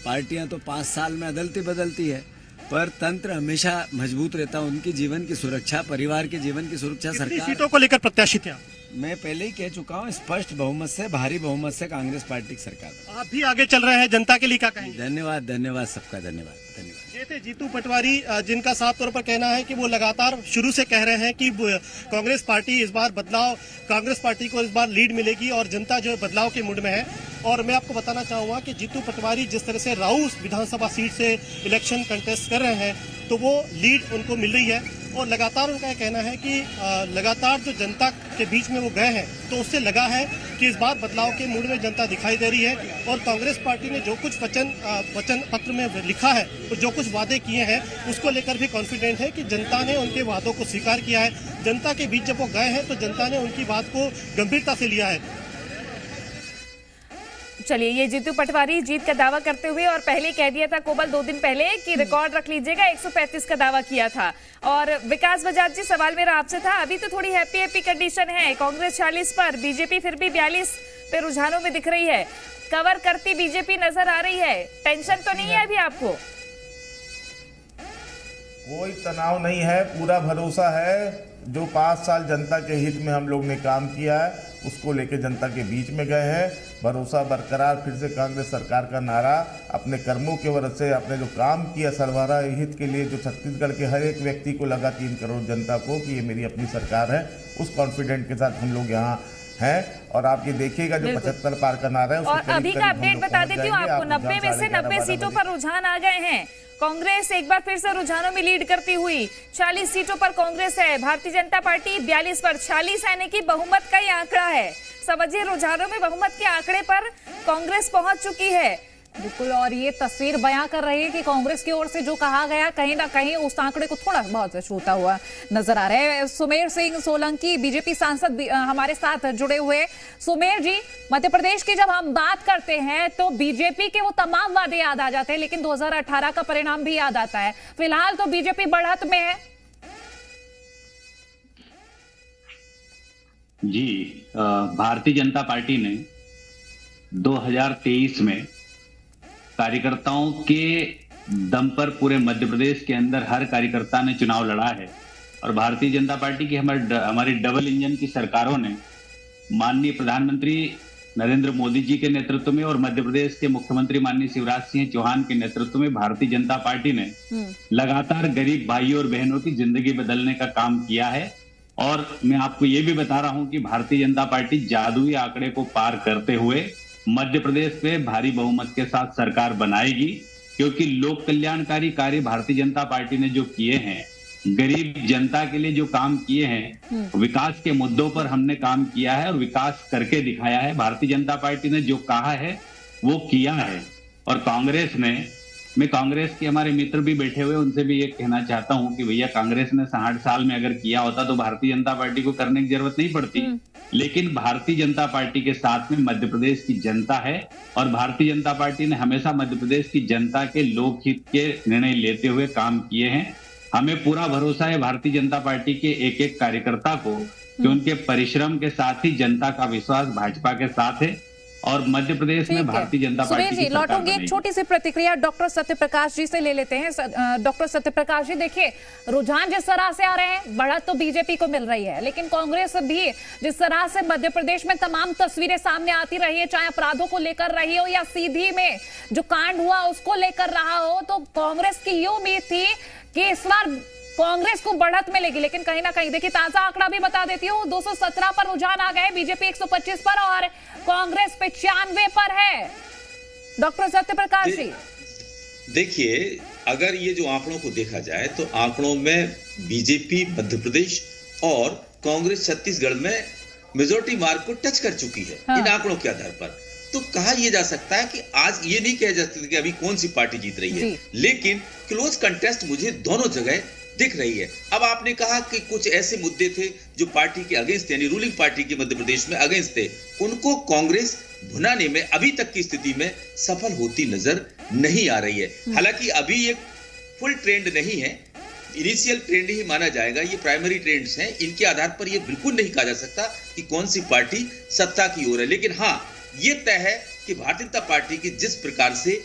पार्टियां तो 5 साल में बदलती है, पर तंत्र हमेशा मजबूत रहता है। उनकी जीवन की सुरक्षा, परिवार के जीवन की सुरक्षा सरकार। सीटों को लेकर प्रत्याशित है? मैं पहले ही कह चुका हूँ, स्पष्ट बहुमत से, भारी बहुमत से कांग्रेस पार्टी की सरकार। आप भी आगे चल रहे हैं, जनता के लिए क्या कहेंगे? धन्यवाद सबका, धन्यवाद। ये थे जीतू पटवारी, जिनका साफ तौर पर कहना है कि वो लगातार शुरू से कह रहे हैं कि कांग्रेस पार्टी इस बार बदलाव, कांग्रेस पार्टी को इस बार लीड मिलेगी और जनता जो है बदलाव के मूड में है। और मैं आपको बताना चाहूंगा कि जीतू पटवारी जिस तरह से राउस विधानसभा सीट से इलेक्शन कंटेस्ट कर रहे हैं तो वो लीड उनको मिल रही है। और लगातार उनका यह कहना है कि लगातार जो जनता के बीच में वो गए हैं तो उससे लगा है कि इस बार बदलाव के मूड में जनता दिखाई दे रही है और कांग्रेस पार्टी ने जो कुछ वचन पत्र में लिखा है और जो कुछ वादे किए हैं उसको लेकर भी कॉन्फिडेंट है कि जनता ने उनके वादों को स्वीकार किया है। जनता के बीच जब वो गए हैं तो जनता ने उनकी बात को गंभीरता से लिया है। चलिए, ये जीतू पटवारी जीत का दावा करते हुए, और पहले कह दिया था कोमल 2 दिन पहले कि रिकॉर्ड रख लीजिएगा, 135 का दावा किया था। और विकास बजाज जी, सवाल मेरा आपसे था, अभी तो थोड़ी हैप्पी कंडीशन है, कांग्रेस 40 पर, बीजेपी फिर भी 42 पे रुझानों में दिख रही है, कवर करती बीजेपी नजर आ रही है, टेंशन तो नहीं है अभी आपको? कोई तनाव नहीं है, पूरा भरोसा है। जो 5 साल जनता के हित में हम लोग ने काम किया है उसको लेके जनता के बीच में गए हैं। भरोसा बरकरार, फिर से कांग्रेस सरकार का नारा अपने कर्मों के वजह से, अपने जो काम किया सर्वहारा हित के लिए, जो छत्तीसगढ़ के हर एक व्यक्ति को लगा 3 करोड़ जनता को कि ये मेरी अपनी सरकार है, उस कॉन्फिडेंट के साथ हम लोग यहाँ हैं। और आप ये देखिएगा जो 75 पार का नारा है, और अभी का अपडेट बता देती हूँ आपको, 90 में से 90 सीटों पर रुझान आ गए हैं। कांग्रेस एक बार फिर से रुझानों में लीड करती हुई, 40 सीटों पर कांग्रेस है, भारतीय जनता पार्टी 42 पर, 40 यानी कि बहुमत का ही आंकड़ा है। समझिए, रुझानों में बहुमत के आंकड़े पर कांग्रेस पहुंच चुकी है। बिल्कुल, और ये तस्वीर बयां कर रही है कि कांग्रेस की ओर से जो कहा गया कहीं ना कहीं उस आंकड़े को थोड़ा बहुत छूता हुआ नजर आ रहा है। सुमेर सिंह सोलंकी बीजेपी सांसद हमारे साथ जुड़े हुए। सुमेर जी, मध्य प्रदेश की जब हम बात करते हैं तो बीजेपी के वो तमाम वादे याद आ जाते हैं, लेकिन 2018 का परिणाम भी याद आता है। फिलहाल तो बीजेपी बढ़त में है। जी, भारतीय जनता पार्टी ने 2023 में कार्यकर्ताओं के दम पर पूरे मध्य प्रदेश के अंदर हर कार्यकर्ता ने चुनाव लड़ा है। और भारतीय जनता पार्टी की हमारी डबल इंजन की सरकारों ने माननीय प्रधानमंत्री नरेंद्र मोदी जी के नेतृत्व में और मध्य प्रदेश के मुख्यमंत्री माननीय शिवराज सिंह चौहान के नेतृत्व में भारतीय जनता पार्टी ने लगातार गरीब भाइयों और बहनों की जिंदगी बदलने का काम किया है। और मैं आपको ये भी बता रहा हूं कि भारतीय जनता पार्टी जादुई आंकड़े को पार करते हुए मध्य प्रदेश पे भारी बहुमत के साथ सरकार बनाएगी, क्योंकि लोक कल्याणकारी कार्य भारतीय जनता पार्टी ने जो किए हैं, गरीब जनता के लिए जो काम किए हैं, विकास के मुद्दों पर हमने काम किया है और विकास करके दिखाया है। भारतीय जनता पार्टी ने जो कहा है वो किया है। और कांग्रेस ने, मैं कांग्रेस के हमारे मित्र भी बैठे हुए, उनसे भी ये कहना चाहता हूं कि भैया, कांग्रेस ने 60 साल में अगर किया होता तो भारतीय जनता पार्टी को करने की जरूरत नहीं पड़ती। लेकिन भारतीय जनता पार्टी के साथ में मध्य प्रदेश की जनता है और भारतीय जनता पार्टी ने हमेशा मध्य प्रदेश की जनता के लोकहित के निर्णय लेते हुए काम किए हैं। हमें पूरा भरोसा है भारतीय जनता पार्टी के एक एक कार्यकर्ता को कि उनके परिश्रम के साथ ही जनता का विश्वास भाजपा के साथ है और मध्य प्रदेश में भारतीय जनता पार्टी की सरकार लौटूंगी। एक छोटी सी प्रतिक्रिया डॉक्टर सत्यप्रकाश जी से ले लेते हैं। डॉक्टर सत्यप्रकाश जी, देखिए, रुझान जिस तरह से आ रहे हैं, बढ़त तो बीजेपी को मिल रही है, लेकिन कांग्रेस भी जिस तरह से मध्य प्रदेश में तमाम तस्वीरें सामने आती रही है, चाहे अपराधों को लेकर रही हो या सीधी में जो कांड हुआ उसको लेकर रहा हो, तो कांग्रेस की ये उम्मीद थी कि इस बार कांग्रेस को बढ़त मिलेगी। लेकिन कहीं ना कहीं देखिए, ताजा आंकड़ा भी बता देती हूँ, 217 पर रुझान आ गए, बीजेपी 125 पर और कांग्रेस 95 पर है। डॉक्टर सत्यप्रकाश जी, देखिए, अगर ये जो आंकड़ों को देखा जाए तो आंकड़ों में बीजेपी मध्य प्रदेश और कांग्रेस छत्तीसगढ़ में मेजोरिटी मार्क को टच कर चुकी है। इन आंकड़ों के आधार पर तो कहा यह जा सकता है कि आज ये नहीं कहा जा सकता कि अभी कौन सी पार्टी जीत रही है, लेकिन क्लोज कंटेस्ट मुझे दोनों जगह दिख रही है। अब आपने कहा कि कुछ ऐसे मुद्दे थे जो पार्टी के अगेंस्ट, यानी रूलिंग पार्टी के मध्य प्रदेश में अगेंस्ट थे, उनको कांग्रेस भुनाने में अभी तक की स्थिति में सफल होती नजर नहीं आ रही है। हालांकि अभी ये फुल ट्रेंड नहीं है, इनिशियल ट्रेंड ही माना जाएगा, ये प्राइमरी ट्रेंड्स हैं, इनके आधार पर ये बिल्कुल नहीं कहा जा सकता कि कौन सी पार्टी सत्ता की ओर है। लेकिन हाँ, ये तय है कि भारतीय जनता पार्टी की जिस प्रकार से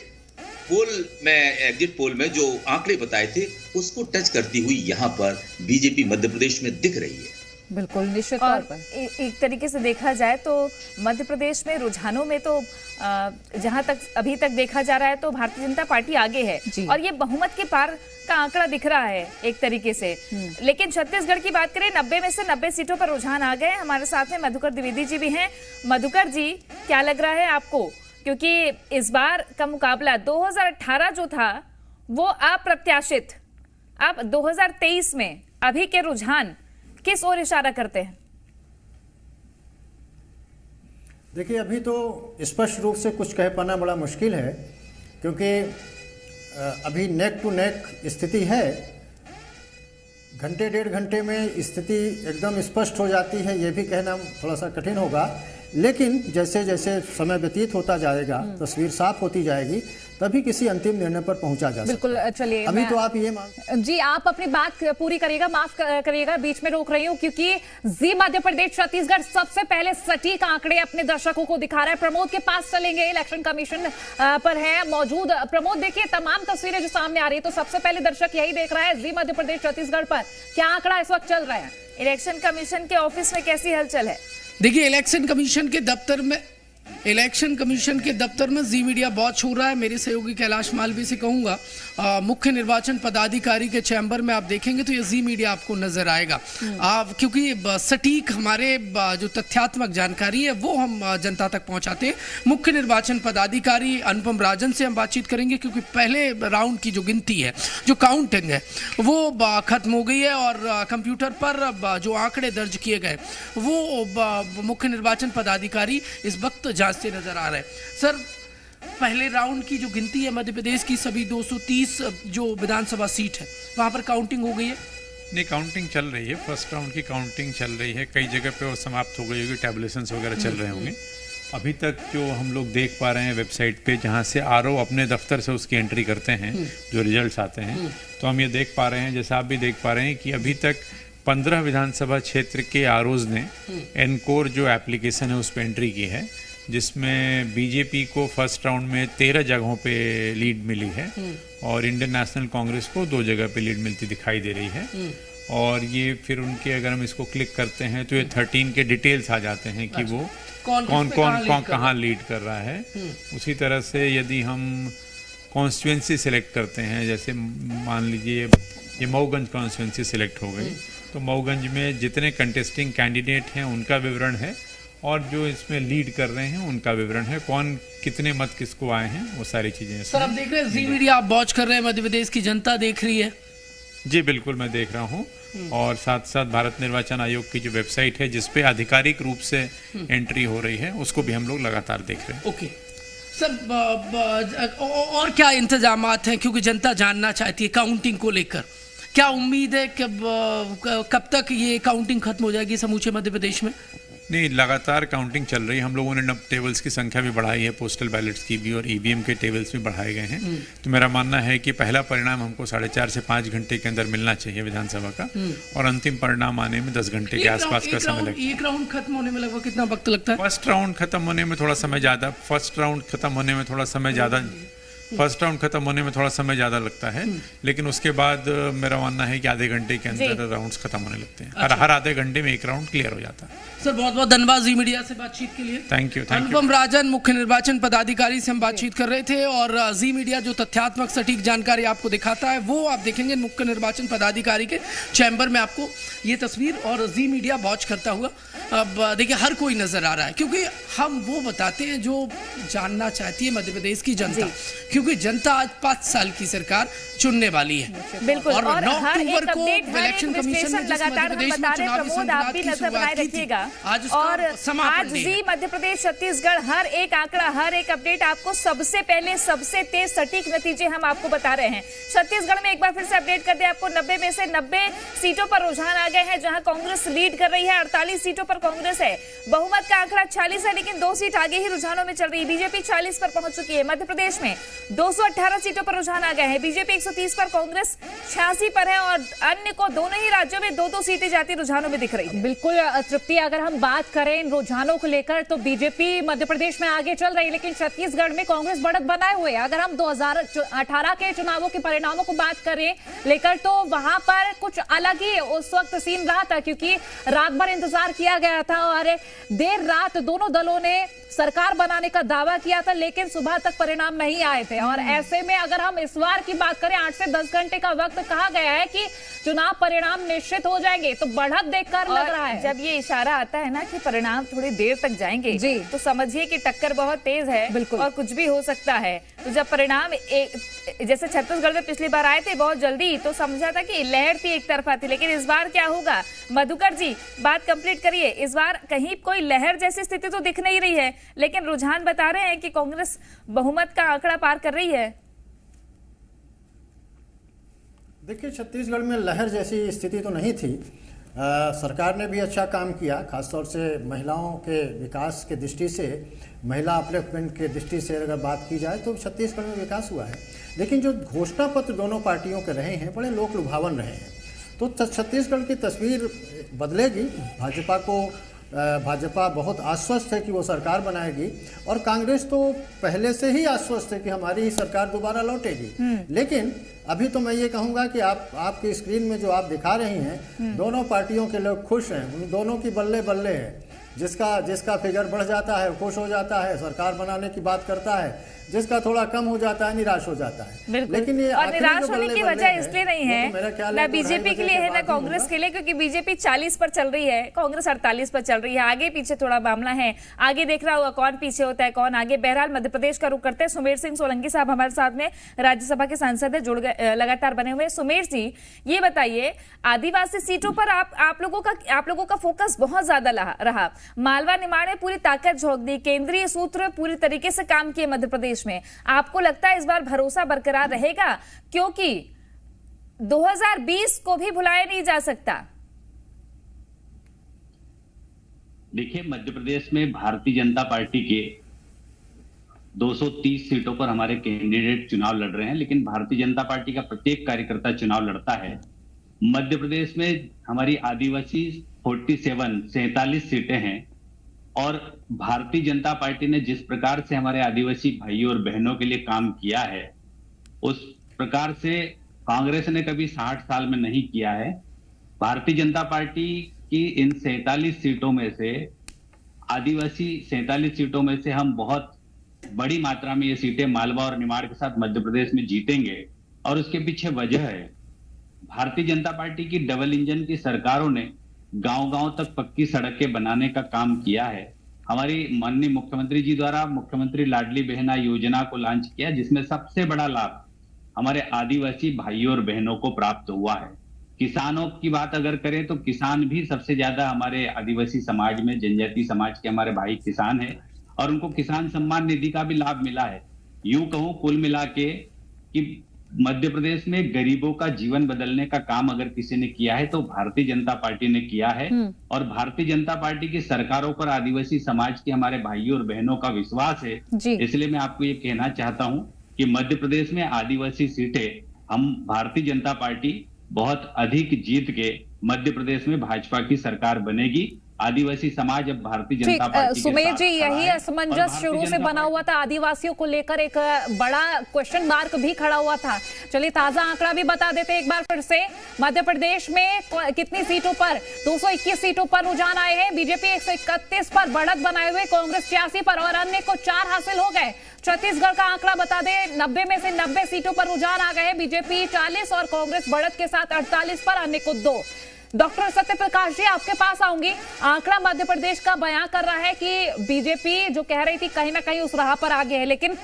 एग्जिट पोल में जो आंकड़े बताए थे उसको टच करती हुई यहाँ पर बीजेपी मध्य प्रदेश में दिख रही है। बिल्कुल, निश्चित तौर पर एक तरीके से देखा जाए तो मध्य प्रदेश में रुझानों में तो जहां तक अभी तक देखा जा रहा है तो भारतीय जनता पार्टी आगे है और ये बहुमत के पार का आंकड़ा दिख रहा है एक तरीके से। लेकिन छत्तीसगढ़ की बात करें, 90 में से 90 सीटों पर रुझान आ गए। हमारे साथ में मधुकर द्विवेदी जी भी हैं। मधुकर जी, क्या लग रहा है आपको, क्योंकि इस बार का मुकाबला 2018 जो था वो अप्रत्याशित, अब 2023 में अभी के रुझान किस ओर इशारा करते हैं? देखिए, अभी तो स्पष्ट रूप से कुछ कह पाना बड़ा मुश्किल है, क्योंकि अभी नेक टू नेक स्थिति है। घंटे डेढ़ घंटे में स्थिति एकदम स्पष्ट हो जाती है, ये भी कहना थोड़ा सा कठिन होगा। लेकिन जैसे जैसे समय व्यतीत होता जाएगा, तस्वीर साफ होती जाएगी, तभी किसी अंतिम निर्णय पर पहुंचा जा सकता है। बिल्कुल, चलिए अभी तो आप ये मान जी, आप अपनी बात पूरी करिएगा, माफ करिएगा बीच में रोक रही हूँ, क्योंकि जी मध्य प्रदेश छत्तीसगढ़ सबसे पहले सटीक आंकड़े अपने दर्शकों को दिखा रहा है। प्रमोद के पास चलेंगे, इलेक्शन कमीशन पर है मौजूद। प्रमोद, देखिए तमाम तस्वीरें जो सामने आ रही है, तो सबसे पहले दर्शक यही देख रहा है जी मध्य प्रदेश छत्तीसगढ़ पर क्या आंकड़ा इस वक्त चल रहा है। इलेक्शन कमीशन के ऑफिस में कैसी हलचल है? देखिए, इलेक्शन कमीशन के दफ्तर में जी मीडिया वॉच हो रहा है। मेरे सहयोगी कैलाश मालवीय से कहूंगा, मुख्य निर्वाचन पदाधिकारी के चैम्बर में आप देखेंगे तो ये जी मीडिया आपको नजर आएगा, क्योंकि सटीक हमारे जो तथ्यात्मक जानकारी है वो हम जनता तक पहुंचाते हैं। मुख्य निर्वाचन पदाधिकारी अनुपम राजन से हम बातचीत करेंगे, क्योंकि पहले राउंड की जो गिनती है, जो काउंटिंग है, वो खत्म हो गई है और कंप्यूटर पर जो आंकड़े दर्ज किए गए वो मुख्य निर्वाचन पदाधिकारी इस वक्त जांचते नजर आ रहे हैं। सर, पहले राउंड की जो गिनती है मध्य प्रदेश की, सभी 230 जो विधानसभा सीट है वहां पर काउंटिंग हो गई है? नहीं, काउंटिंग चल रही है। फर्स्ट राउंड की काउंटिंग चल रही है, कई जगह पे वो समाप्त हो गई होगी, टैबुलेशंस वगैरह चल रहे होंगे। अभी तक जो हम लोग देख पा रहे हैं वेबसाइट पे, जहाँ से आरओ अपने दफ्तर से उसकी एंट्री करते हैं, जो रिजल्ट्स आते हैं, तो हम ये देख पा रहे हैं, जैसे आप भी देख पा रहे हैं, कि अभी तक 15 विधानसभा क्षेत्र के आरओज ने एनकोर जो एप्लीकेशन है उस पर एंट्री की है, जिसमें बीजेपी को फर्स्ट राउंड में 13 जगहों पे लीड मिली है और इंडियन नेशनल कांग्रेस को 2 जगह पे लीड मिलती दिखाई दे रही है। और ये फिर उनके, अगर हम इसको क्लिक करते हैं तो ये 13 के डिटेल्स आ जाते हैं कि वो कौन कहाँ लीड कर रहा है। उसी तरह से यदि हम कॉन्स्टिट्यूएंसी सिलेक्ट करते हैं, जैसे मान लीजिए ये मऊगंज कॉन्स्टिट्यूएंसी सिलेक्ट हो गई, तो मऊगंज में जितने कंटेस्टिंग कैंडिडेट हैं उनका विवरण है और जो इसमें लीड कर रहे हैं उनका विवरण है, कौन कितने मत किसको आए हैं, वो सारी चीजें। सर, आप देख रहे हैं जी मीडिया, आप वॉच कर रहे हैं, मध्य प्रदेश की जनता देख रही है। जी बिल्कुल, मैं देख रहा हूँ। और साथ साथ भारत निर्वाचन आयोग की जो वेबसाइट है जिसपे आधिकारिक रूप से एंट्री हो रही है, उसको भी हम लोग लगातार देख रहे हैं। ओके सर, और क्या इंतजामात हैं, क्योंकि जनता जानना चाहती है काउंटिंग को लेकर, क्या उम्मीद है कि कब तक ये काउंटिंग खत्म हो जाएगी समूचे मध्य प्रदेश में? नहीं, लगातार काउंटिंग चल रही है। हम लोगों ने टेबल्स की संख्या भी बढ़ाई है, पोस्टल बैलेट्स की भी, और ईवीएम के टेबल्स भी बढ़ाए गए हैं। तो मेरा मानना है कि पहला परिणाम हमको 4.5 से 5 घंटे के अंदर मिलना चाहिए विधानसभा का, और अंतिम परिणाम आने में 10 घंटे के आसपास का समय लगता है। एक राउंड खत्म होने में लगभग कितना वक्त लगता है? फर्स्ट राउंड खत्म होने में थोड़ा समय ज्यादा लगता है, लेकिन उसके बाद मेरा मानना है कि आधे घंटे के अंदर राउंड्स खत्म होने लगते हैं। अच्छा। हर आधे घंटे में एक राउंड क्लियर हो जाता है। सर, बहुत बहुत धन्यवाद जी मीडिया से बातचीत के लिए। Thank you. अनुपम राजन, मुख्य निर्वाचन पदाधिकारी से हम बातचीत कर रहे थे, और जी मीडिया जो तथ्यात्मक सटीक जानकारी आपको दिखाता है वो आप देखेंगे मुख्य निर्वाचन पदाधिकारी के चैम्बर में आपको ये तस्वीर, और जी मीडिया वॉच करता हुआ अब देखिए हर कोई नजर आ रहा है, क्योंकि हम वो बताते हैं जो जानना चाहती है मध्य प्रदेश की जनता, क्योंकि जनता आज 5 साल की सरकार चुनने वाली है। बिल्कुल, और 9 हर अक्टूबर एक को अपडेट, हर एक विश्लेषण लगातार हम बता रहे हैं। प्रमोद, आप भी नजर बनाए रखिएगा। और आज जी मध्य प्रदेश छत्तीसगढ़, हर एक आंकड़ा, हर एक अपडेट आपको सबसे पहले, सबसे तेज सटीक नतीजे हम आपको बता रहे हैं। छत्तीसगढ़ में एक बार फिर से अपडेट कर दे आपको, 90 में से 90 सीटों पर रुझान आ गए हैं, जहां कांग्रेस लीड कर रही है। 48 सीटों पर कांग्रेस है। बहुमत का आंकड़ा 40 है, लेकिन 2 सीट आगे ही रुझानों में चल रही है। बीजेपी 40 पर पहुंच चुकी है। मध्य प्रदेश में 218 सीटों पर रुझान आ गए हैं। बीजेपी 130 पर, कांग्रेस 86 पर है, और अन्य को दोनों ही राज्यों में 2-2 सीटें जाती रुझानों में दिख रही है। बिल्कुल तृप्ति, अगर हम बात करें इन रुझानों को लेकर तो बीजेपी मध्य प्रदेश में आगे चल रही है, लेकिन छत्तीसगढ़ में कांग्रेस बढ़त बनाए हुए है। अगर हम 2018 के चुनावों के परिणामों को बात करें लेकर, तो वहां पर कुछ अलग ही उस वक्त सीन रहा था, क्योंकि रात भर इंतजार किया गया गया था और देर रात दोनों दलों ने सरकार बनाने का दावा किया था, लेकिन सुबह तक परिणाम नहीं आए थे। और ऐसे में अगर हम इस बार की बात करें, 8 से 10 घंटे का वक्त कहा गया है कि चुनाव परिणाम निश्चित हो जाएंगे, तो बढ़त देखकर लग रहा है जब ये इशारा आता है ना कि परिणाम थोड़ी देर तक जाएंगे जी, तो समझिए कि टक्कर बहुत तेज है बिल्कुल, और कुछ भी हो सकता है। तो जब परिणाम जैसे छत्तीसगढ़ में पिछली बार आए थे बहुत जल्दी, तो समझा था कि लहर थी एक तरफा थी, लेकिन इस बार क्या होगा? मधुकर जी बात कंप्लीट करिए। इस बार कहीं कोई लहर जैसी स्थिति तो दिख नहीं रही है, लेकिन रुझान बता रहे हैं कि कांग्रेस बहुमत का आंकड़ा पार कर रही है। देखिए, छत्तीसगढ़ में लहर जैसी स्थिति तो नहीं थी। सरकार ने भी अच्छा काम किया, खासतौर से महिलाओं के विकास के दृष्टि से, महिला अपलिफ्टमेंट के दृष्टि से अगर बात की जाए तो छत्तीसगढ़ में विकास हुआ है। लेकिन जो घोषणा पत्र दोनों पार्टियों के रहे हैं बड़े लोक लुभावन रहे हैं, तो छत्तीसगढ़ की तस्वीर बदलेगी। भाजपा बहुत आश्वस्त है कि वो सरकार बनाएगी, और कांग्रेस तो पहले से ही आश्वस्त है कि हमारी ही सरकार दोबारा लौटेगी। लेकिन अभी तो मैं ये कहूँगा कि आपकी स्क्रीन में जो आप दिखा रही हैं, दोनों पार्टियों के लोग खुश हैं, उन दोनों की बल्ले बल्ले है। जिसका फिगर बढ़ जाता है खुश हो जाता है, सरकार बनाने की बात करता है, जिसका थोड़ा कम हो जाता है निराश हो जाता है। लेकिन ये और निराश होने की वजह इसलिए नहीं है ना बीजेपी के लिए है ना कांग्रेस के लिए, क्योंकि बीजेपी 40 पर चल रही है, कांग्रेस 48 पर चल रही है। आगे पीछे थोड़ा मामला है, आगे देख रहा होगा कौन पीछे होता है कौन आगे। बहरहाल मध्य प्रदेश का रुख करते हैं। सुमेर सिंह सोलंकी साहब हमारे साथ में राज्यसभा के सांसद है, जुड़ गए, लगातार बने हुए। सुमेर जी ये बताइए, आदिवासी सीटों पर आप लोगों का फोकस बहुत ज्यादा रहा। मालवा निमाड़ में पूरी ताकत झोंक दी, केंद्रीय सूत्र पूरी तरीके से काम किए मध्य प्रदेश में। आपको लगता है इस बार भरोसा बरकरार रहेगा? क्योंकि 2020 को भी भुलाया नहीं जा सकता। देखिए, मध्य प्रदेश में भारतीय जनता पार्टी के 230 सीटों पर हमारे कैंडिडेट चुनाव लड़ रहे हैं, लेकिन भारतीय जनता पार्टी का प्रत्येक कार्यकर्ता चुनाव लड़ता है। मध्य प्रदेश में हमारी आदिवासी 47 सीटें हैं, और भारतीय जनता पार्टी ने जिस प्रकार से हमारे आदिवासी भाइयों और बहनों के लिए काम किया है, उस प्रकार से कांग्रेस ने कभी 60 साल में नहीं किया है। भारतीय जनता पार्टी की इन 47 सीटों में से, आदिवासी 47 सीटों में से हम बहुत बड़ी मात्रा में ये सीटें मालवा और निमाड़ के साथ मध्य प्रदेश में जीतेंगे। और उसके पीछे वजह है, भारतीय जनता पार्टी की डबल इंजन की सरकारों ने गांव-गांव तक पक्की सड़कें बनाने का काम किया है। हमारी माननीय मुख्यमंत्री जी द्वारा मुख्यमंत्री लाडली बहना योजना को लॉन्च किया, जिसमें सबसे बड़ा लाभ हमारे आदिवासी भाइयों और बहनों को प्राप्त हुआ है। किसानों की बात अगर करें तो किसान भी सबसे ज्यादा हमारे आदिवासी समाज में, जनजाति समाज के हमारे भाई किसान हैं, और उनको किसान सम्मान निधि का भी लाभ मिला है। यूं कहूं कुल मिला के कि मध्य प्रदेश में गरीबों का जीवन बदलने का काम अगर किसी ने किया है तो भारतीय जनता पार्टी ने किया है। और भारतीय जनता पार्टी की सरकारों पर आदिवासी समाज के हमारे भाइयों और बहनों का विश्वास है। इसलिए मैं आपको ये कहना चाहता हूं कि मध्य प्रदेश में आदिवासी सीटें हम भारतीय जनता पार्टी बहुत अधिक जीत के मध्य प्रदेश में भाजपा की सरकार बनेगी। आदिवासी समाज अब भारतीय जनता पार्टी सुमेर जी, यही असमंजस शुरू से बना हुआ था, आदिवासियों को लेकर एक बड़ा क्वेश्चन मार्क भी खड़ा हुआ था। चलिए ताजा आंकड़ा भी बता देते एक बार फिर से। मध्य प्रदेश में कितनी सीटों पर? 221 सीटों पर रुझान आए हैं। बीजेपी 131 पर बढ़त बनाए हुए, कांग्रेस 86 पर और अन्य को 4 हासिल हो गए। छत्तीसगढ़ का आंकड़ा बता दें, 90 में से 90 सीटों पर रुझान आ गए। बीजेपी 40 और कांग्रेस बढ़त के साथ 48 पर, अन्य को 2। डॉक्टर सत्यप्रकाश जी आपके पास आऊंगी। आंकड़ा मध्य प्रदेश का बयां कर रहा है कि बीजेपी जो कह रही थी कहीं ना कहीं उस राह पर आगे है, लेकिन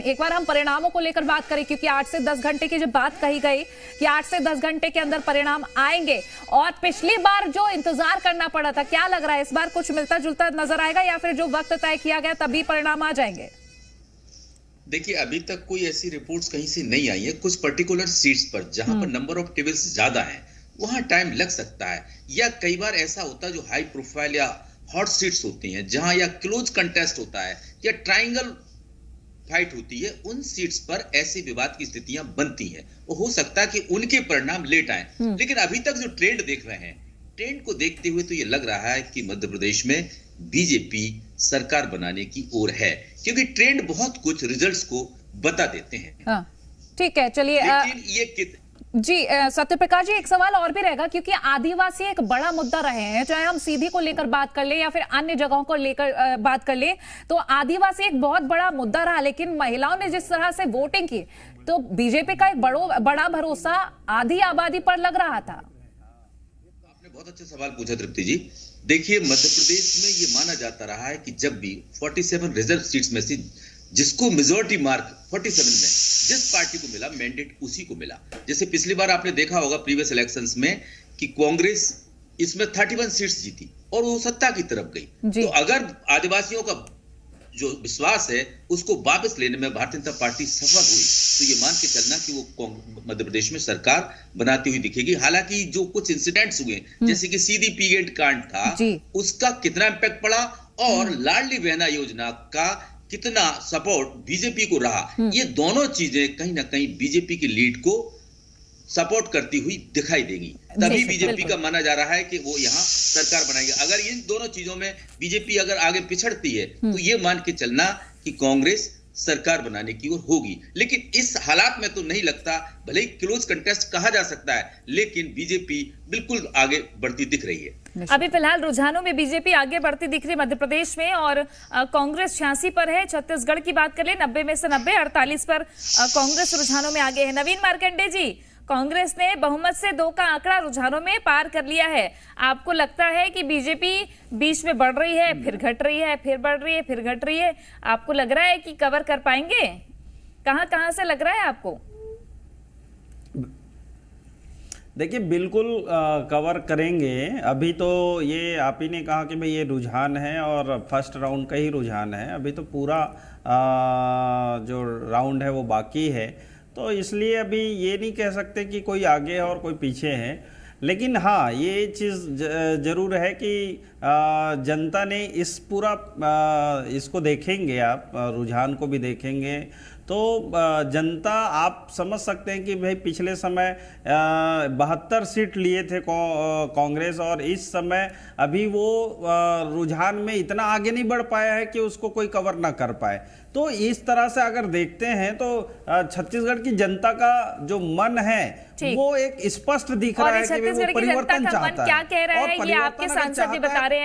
एक बार हम परिणामों को लेकर बात करें, क्योंकि 8 से 10 घंटे की जब बात कही गई कि 8 से 10 घंटे के अंदर परिणाम आएंगे, और पिछली बार जो इंतजार करना पड़ा था, क्या लग रहा है इस बार कुछ मिलता जुलता नजर आएगा, या फिर जो वक्त तय किया गया तभी परिणाम आ जाएंगे? देखिए, अभी तक कोई ऐसी रिपोर्ट्स कहीं से नहीं आई है। कुछ पर्टिकुलर सीट्स पर जहां पर नंबर ऑफ टेबल्स ज्यादा है वहां टाइम लग सकता है, या कई बार ऐसा होता है जो हाई प्रोफाइल या हॉट सीट्स होती हैं, जहां या क्लोज कंटेस्ट होता है या ट्रायंगल फाइट होती है, उन सीट्स पर ऐसे विवाद की स्थितियां बनती हैं। वो हो सकता है कि उनके परिणाम लेट आए, लेकिन अभी तक जो ट्रेंड देख रहे हैं, ट्रेंड को देखते हुए तो ये लग रहा है कि मध्य प्रदेश में बीजेपी सरकार बनाने की ओर है, क्योंकि ट्रेंड बहुत कुछ रिजल्ट्स को बता देते हैं। ठीक है, चलिए जी सत्यप्रकाश जी, एक सवाल और भी रहेगा, क्योंकि आदिवासी एक बड़ा मुद्दा रहे हैं, चाहे हम सीधी को लेकर बात कर लें या फिर अन्य जगहों को लेकर बात कर लें, तो आदिवासी एक बहुत बड़ा मुद्दा रहा। लेकिन महिलाओं ने जिस तरह से वोटिंग की, तो बीजेपी का एक बड़ा भरोसा आधी आबादी पर लग रहा था। आपने बहुत अच्छा सवाल पूछा तृप्ति जी। देखिए, मध्य प्रदेश में ये माना जाता रहा है कि जब भी 47 रिजर्व सीट्स में से जिसको मेजॉरिटी मार्क 47 में जिस पार्टी को मिला, मैंडेट उसी को मिला। जैसे पिछली बार आपने देखा होगा प्रीवियस इलेक्शंस में कि कांग्रेस इसमें 31 सीट्स जीती और वो सत्ता की तरफ गई। तो अगर आदिवासियों का जो विश्वास है उसको वापस लेने में भारतीय जनता पार्टी सफल हुई, तो ये मान के चलना कि वो मध्य प्रदेश में सरकार बनाती हुई दिखेगी। हालांकि जो कुछ इंसिडेंट्स हुए, जैसे कि सीधी पी गेट कांड था, उसका कितना इम्पैक्ट पड़ा और लाडली बहना योजना का कितना सपोर्ट बीजेपी को रहा, ये दोनों चीजें कहीं ना कहीं बीजेपी की लीड को सपोर्ट करती हुई दिखाई देगी। तभी बीजेपी का माना जा रहा है कि वो यहाँ सरकार बनाएगी। अगर इन दोनों चीजों में बीजेपी अगर आगे पिछड़ती है, तो ये मान के चलना कि कांग्रेस सरकार बनाने की ओर होगी। लेकिन इस हालात में तो नहीं लगता, भले ही क्लोज कंटेस्ट कहा जा सकता है, लेकिन बीजेपी बिल्कुल आगे बढ़ती दिख रही है। अभी फिलहाल रुझानों में बीजेपी आगे बढ़ती दिख रही है मध्य प्रदेश में, और कांग्रेस 86 पर है। छत्तीसगढ़ की बात कर ले, 90 में से 90, 48 पर कांग्रेस रुझानों में आगे है। नवीन मार्कंडे जी, कांग्रेस ने बहुमत से 2 का आंकड़ा रुझानों में पार कर लिया है। आपको लगता है कि बीजेपी बीच में बढ़ रही है, फिर घट रही है, फिर बढ़ रही है, फिर घट रही है? आपको लग रहा है कि कवर कर पाएंगे? कहां से लग रहा है आपको? देखिए, बिल्कुल कवर करेंगे। अभी तो ये आप ही ने कहा कि भाई ये रुझान है और फर्स्ट राउंड का ही रुझान है, अभी तो पूरा जो राउंड है वो बाकी है, तो इसलिए अभी ये नहीं कह सकते कि कोई आगे है और कोई पीछे है। लेकिन हाँ, ये चीज़ जरूर है कि जनता ने इस पूरा इसको देखेंगे, आप रुझान को भी देखेंगे तो जनता आप समझ सकते हैं कि भाई पिछले समय 72 सीट लिए थे कांग्रेस, और इस समय अभी वो रुझान में इतना आगे नहीं बढ़ पाया है कि उसको कोई कवर ना कर पाए। तो इस तरह से अगर देखते हैं तो छत्तीसगढ़ की जनता का जो मन है वो एक स्पष्ट दिख रहा है कि वो परिवर्तन चाहता है। क्या कह रहा है ये आपके सांसद भी बता रहे हैं।